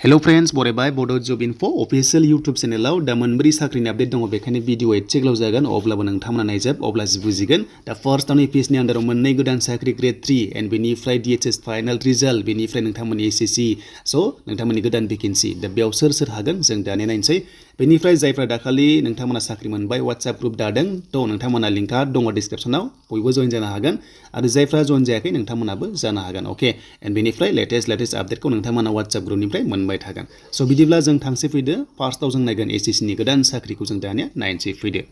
Hello friends, बरायबाय Bodo Job Info official YouTube channel दा मोनब्रै साख्रिनि आपडेट दङ बेखायनो भिडिअ एसे गोलाव जागोन अब्लाबो नोंथांमोना नायजाब अब्लासो बुजिगोन दा फार्स्टआवनो एपिएसनि आन्दाराव मोननै गोदान साख्रि ग्रेड 3 एन्ड बेनिफ्राय DHS फाइनाल रिजाल्ट बेनिफ्राय नोंथांमोननि SSC नोंथांमोननि गोदान भेकेन्सि दा बेयाव सोर हागोन जों दानिया नायनोसै बेनिफ्राय जायफ्रा दाखालि नोंथांमोना साख्रि मोनबाय WhatsApp ग्रुप दादों थ' नोंथांमोना लिंकआ दङ डिसक्रिप्शनाव बयबो जइन जानो हागोन आरो जायफ्रा जइन जायाखै नोंथांमोनाबो जानो हागोन ओके एन्ड बेनिफ्राय लेटेस्ट आपडेटखौ नोंथांमोना WhatsApp ग्रुपनिफ्राय मोनबाय थागोन स' बिदिब्ला जों थांसै फैदो फार्स्टआव जों नायगोन SSCनि गोदान साख्रिखौ जों दानिया नायनोसै फैदो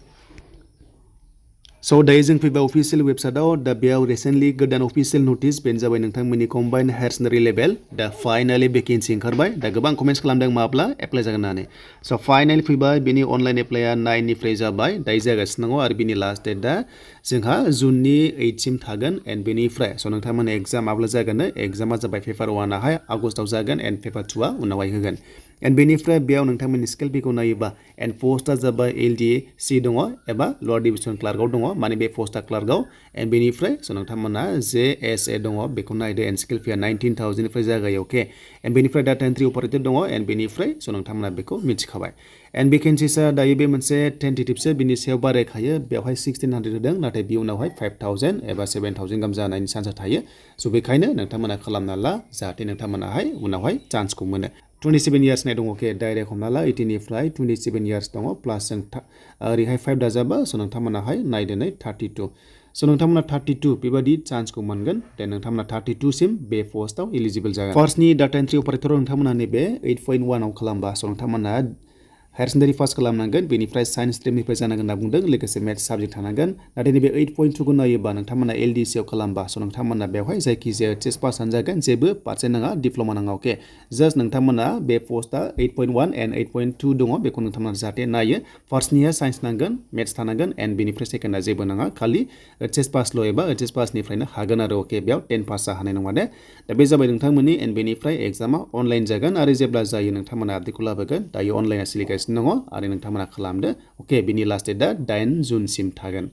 स' दायो जों फैबाय अफिसियेल वेबसाइटआव दा बेयाव रिसेन्टलि गोदान अफिसियेल नटिस बेनो जाबाय नोंथांमोननि कम्बाइन्ड हायार सेकेन्डारि लेभेल दा फाइनालि भेकेन्सि ओंखारबाय दा गोबां कमेन्ट्स खालामदों माब्ला एप्लाइ जागोन होननानै स' फाइनालि फैबाय बेनि अनलाइन एप्लाइआ 9 निफ्राय जाबाय दायो जागासिनो दङ आरो बिनि लास्ट डेटआ जोंहा जुननि 8 सिम थागोन एन्ड बेनिफ्राय स' नोंथांमोननि एग्जाम माब्ला जागोन एग्जामा जाबाय पेपार 1 आवहाय आगस्टआव जागोन एन्ड पेपार 2 आ उनावहाय होगोन एन्ड बेनिफ्राय बेयाव नोंथांमोननि स्केल पिखौ नायोबा एन्ड पोस्टआ जाबाय LDC दङ एबा लवार डिभिजन क्लार्कआव दङ माने बे पोस्टआ क्लार्कआव एन्ड बेनिफ्राय स' नोंथांमोना JSA दङ बेखौ नायदो एन्ड स्केल पिया 19,000 निफ्राय जागायो अके एन्ड बेनिफ्राय डाटा एन्ट्रि अपारेटर दङ एन्ड बेनिफ्राय स' नोंथांमोना बेखौ मिथिखाबाय एन्ड भेकेन्सिसा दायो बे मोनसे टेन्टेटिभसो बिनि सायाव बारायखायो बेवहाय 1600 होदों नाथाय बे उनावहाय 5,000 एबा 7,000 गाहाम जानायनि चान्सआ थायो स' बेखायनो नोंथांमोना खालामना ला जाहाथे नोंथांमोनाहाय उनावहाय चान्सखौ मोनो 27 इयार्स नाय दङ अके डाइरेक्ट हमना ला 18 निफ्राय 27 इयार्स दङ प्लास जों ओरैहाय 5 दाजाबा स' नोंथांमोनाहाय नायदोनै 32 स' नोंथांमोना 32 बेबादि चान्सखौ मोनगोन देन नोंथांमोना 32 सिम बे पोस्टआव एलिजिबल जागोन फार्स्टनि डाटा एन्ट्रि अपारेटराव नोंथांमोना नैबे 8.1 आव खालामबा स' नोंथांमोना हायार सेकेन्डारि पास खालामनांगोन बेनिफ्राय साइन्स स्ट्रिमनिफ्राय जानांगोन होनना बुंदों लोगोसे मेथ्स साबजेक्ट थानांगोन नाथाय नैबे 8.2 खौ नायोबा नोंथांमोना LDC आव खालामबा स' नोंथांमोना बेवहाय जायखिजाया HSC पासआनो जागोन जेबो पार्सेन्ट नाङा डिप्ल'मा नाङा अके जास्ट नोंथांमोना बे पोस्टआ 8.1 एन्ड 8.2 दङ बेखौ नोंथांमोना जाहाथे नायो फार्स्टनिया साइन्स नांगोन मेथ्स थानांगोन एन्ड बेनिफ्राय सेकेन्डआ जेबो नाङा खालि HSC पासल' एबा HSC पासनिफ्रायनो हागोन आरो अके बेयाव 10 पास जाहानाय नङा दे दा बे जाबाय नोंथांमोननि एन्ड बेनिफ्राय एग्जामा अनलाइन जागोन आरो जेब्ला जायो नोंथांमोना आपडेटखौ लाबोगोन दायो अनलाइना सोलिगासिनो दङ आरो नोंथांमोना खालामदो अके बिनि लास्ट डेटआ 9 जुनसिम थागोन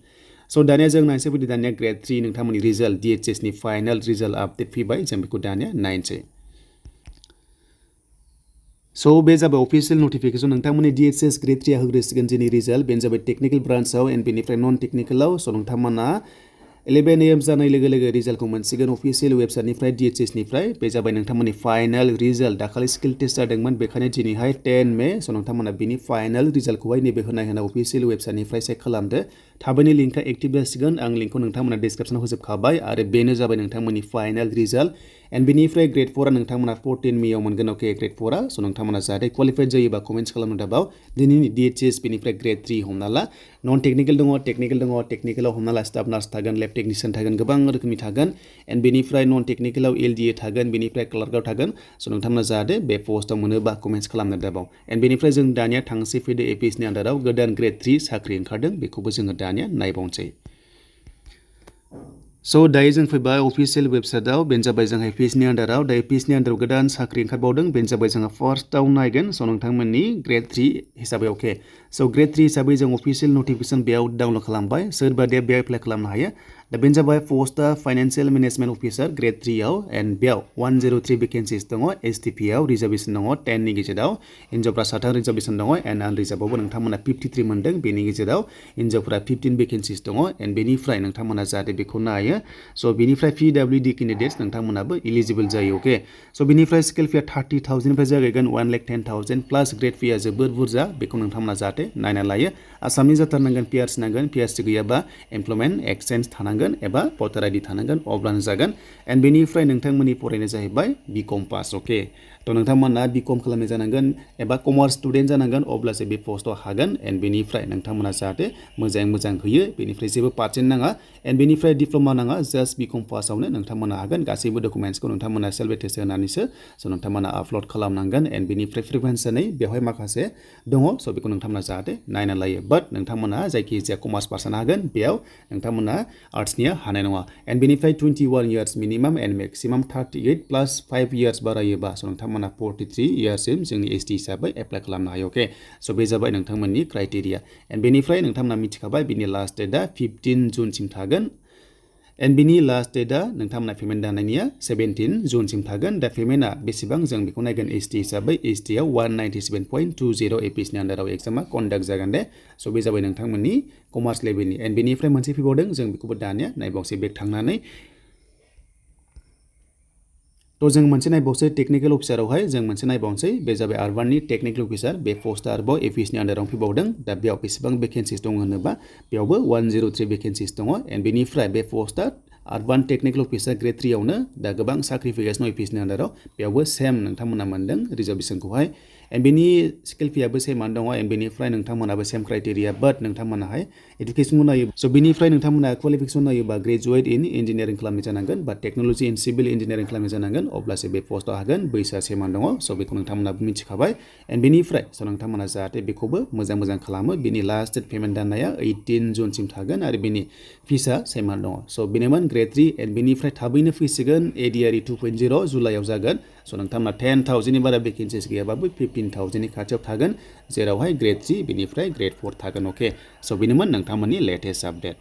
स' दानिया जों नायनोसै फैदो दानिया ग्रेड 3 नोंथांमोननि रिजाल्ट DHS नि फाइनाल रिजाल्ट आपडेट फैबाय जों बेखौ दानिया नायनोसै स' बे जाबाय अफिसियेल नटिफिकेसन नोंथांमोननि DHS ग्रेड 3 आ होग्रोसिगोन जोंनि रिजाल्ट बेनो जाबाय टेक्निकेल ब्रान्चआव एन्ड बेनिफ्राय नन टेक्निकेलाव स' नोंथांमोना 11 AM जानाय लोगो लोगो रिजाल्टखौ मोनसिगोन अफिसियेल वेबसाइटनिफ्राय DHS निफ्राय बे जाबाय नोंथांमोननि फाइनाल रिजाल्ट दाखालि स्किल टेस्ट जादोंमोन बेखायनो दिनैहाय 10 मे स' नोंथांमोना बिनि फाइनाल रिजाल्टखौहाय नैबे होनाय अफिसियेल वेबसाइटनिफ्राय चेक खालामदो थाबैनो लिंकआ एक्टिभ जासिगोन आं लिंकखौ नोंथांमोना डिसक्रिप्शनाव होजोबखाबाय आरो बेनो जाबाय नोंथांमोननि फाइनाल रिजाल्ट एन्ड बेनिफ्राय ग्रेड 4 आ नोंथांमोना 14 मेआव मोनगोन अके ग्रेड 4 आ स' नोंथांमोना जाहाथे क्वालिफाइड जायोबा कमेन्ट्स खालामनो दाबाव दिनैनि DHS बेनिफ्राय ग्रेड 3 हमना ला नन टेक्निकेल दङ टेक्निकेलाव हमना ला स्टाफ नार्स थागोन लेब टेक्निशियान थागोन गोबां रोखोमनि थागोन एन्ड बेनिफ्राय नन टेक्निकेलाव LDA थागोन बेनिफ्राय क्लार्कआव थागोन स' नोंथांमोना जाहाथे बे पोस्टआव मोनोबा कमेन्ट्स खालामनो दाबाव एन्ड बेनिफ्राय जों दानिया थांसै फैदो APSनि आन्दाराव गोदान ग्रेड 3 साख्रि ओंखारदों बेखौबो जोङो दानिया नायबावनोसै स' दायो जों फैबाय अफिसियेल वेबसाइटआव बेनो जाबाय जोंहा APSनि आन्दाराव दा APSनि आन्दाराव गोदान साख्रि ओंखारबावदों बेनो जाबाय जोंहा फार्स्टआव नायगोन स' नोंथांमोननि ग्रेड 3 हिसाबै अके स' ग्रेड 3 हिसाबै जों अफिसियेल नटिफिकेसन बेयाव डाउनलड खालामबाय सोरबादिया बेयाव एप्लाइ खालामनो हायो दा बेनो जाबाय पोस्टआ फाइनान्सियेल मेनेजमेन्ट अफिसार ग्रेड 3 आव एन्ड बेयाव 103 भेकेन्सिस दङ STP आव रिजार्भेसन दङ 10 नि गेजेराव हिन्जावफ्रा 7 रिजार्भेसन दङ एन्ड आनरिजार्भआवबो नोंथांमोना 53 मोनदों बेनि गेजेराव हिन्जावफ्रा 15 भेकेन्सिस दङ एन्ड बेनिफ्राय नोंथांमोना जाहाथे बेखौ नायो स' बेनिफ्राय PWD केन्डिडेट्स नोंथांमोनाबो इलिजिबल जायो अके स' बेनिफ्राय स्केल फिया 30,000 निफ्राय जागायगोन 1,10,000 प्लास ग्रेड फिया जोबोद बुरजा बेखौ नोंथांमोना जाहाथे नायना लायो आसामनि जाथारनांगोन PRC नांगोन PRC गैयाबा एमप्लयमेन्ट एक्सचेन्ज थानांगोन एबा भटार ID थानांगोन अब्लानो जागोन एन्ड बेनिफ्राय नोंथांमोननि फरायनाया जाहैबाय BCom पास अके थ' नोंथांमोना BCom खालामनाय जानांगोन एबा कमार्स स्टुडेन्ट जानांगोन अब्लासो बे पोस्टआव हागोन एन्ड बेनिफ्राय नोंथांमोना जाहाथे मोजां होयो बेनिफ्राय जेबो पार्सेन्ट नाङा एन्ड बेनिफ्राय डिप्ल'मा नाङा जास्ट BCom पासआवनो नोंथांमोना हागोन गासैबो डकुमेन्ट्सखौ नोंथांमोना सेल्फ एटेस्ट होनानैसो स' नोंथांमोना आपल'ड खालामनांगोन एन्ड बेनिफ्राय फ्रिकुवेन्सिनै बेवहाय माखासे दङ स' बेखौ नोंथांमोना जाहाथे नायना लायो बाट नोंथांमोना जायखिजाया कमार्स पार्सन हागोन बेयाव नोंथांमोना आर्ट्सनिया हानाय नङा एन्ड बेनिफ्राय 21 इयार्स मिनिमाम एन्ड मेक्सिमाम 38 प्लास 5 इयार्स बारायोबा स' नोंथांमोना 43 इयार्ससिम जोंनि ST हिसाबै एप्लाइ खालामनो हायो अके स' बे जाबाय नोंथांमोननि क्राइटेरिया एन्ड बेनिफ्राय नोंथांमोना मिथिखाबाय बिनि लास्ट डेटआ 15 जुनसिम थागोन एन्ड बिनि लास्ट डेटआ नोंथांमोना पेमेन्ट दानायनिया 17 जुनसिम थागोन दा पेमेन्टआ बेसेबां जों बेखौ नायगोन एसटी हिसाबै एसटीआव 197.20 एपिसनि आन्डाराव एग्जामा कन्डाक्ट जागोन दे स' बे जाबाय नोंथांमोननि कमार्स लेभेलनि एन्ड बेनिफ्राय मोनसे फैबावदों जों बेखौबो दानिया नायबावसै बेक थांनानै तो जों मोनसे नायबावसै टेक्निकल अफिसारावहाय जों मोनसे नायबावनोसै बे जाबाय आरबाननि टेक्निकल अफिसार बे पोस्टआ आरोबाव एपिसनि आन्डाराव फैबावदों दा बेयाव बेसेबां भेकेन्सिस दं होनोबा बेयावबो 103 भेकेन्सिस दङ एन्ड बेनिफ्राय बे पोस्टआ आरबान टेक्निकल अफिसार ग्रेड 3 आवनो दा गोबां साख्रि फैगासिनो एपिसनि आन्डाराव बेयावबो सेम नोंथांमोना मोनदों रिजार्भेसनखौहाय एन्ड बेनि स्केल फियाबो सेमानो दङ एन्ड बेनिफ्राय नोंथांमोनाबो सेम क्राइटेरिया बाट नोंथांमोनाहाय एडुकेसनखौ नायो स' बेनिफ्राय नोंथांमोना क्वालिफिकेसन नायोबा ग्रेजुवेट इन इन्जिनियारिं खालामनाय जानांगोन बा टेक्न'लजि इन सिभिल इन्जिनियारिं खालामनाय जानांगोन अब्लासो बे पस्टआव हागोन बैसोआ सेमानो दङ स' बेखौ नोंथांमोनाबो मिथिखाबाय एन्ड बेनिफ्राय स' नोंथांमोना जाहाथे बेखौबो मोजां खालामो बिनि लास्ट डेट पेमेन्ट दाननाया 18 जुनसिम थागोन आरो बिनि फिसआ सेमानो दङ स' बेनोमोन ग्रेड 3 एन्ड बेनिफ्राय थाबैनो फैसिगोन एडिआरइ 2.0 जुलाइआव जागोन स' नोंथांमोना 10,000नि बारा भेकेन्सिस गैयाबाबो 15,000नि खाथियाव थागोन जेरावहाय ग्रेड 3 बेनिफ्राय ग्रेड 4 थागोन अके स' बेनोमोन नोंथांमोननि लेटेस्ट आपडेट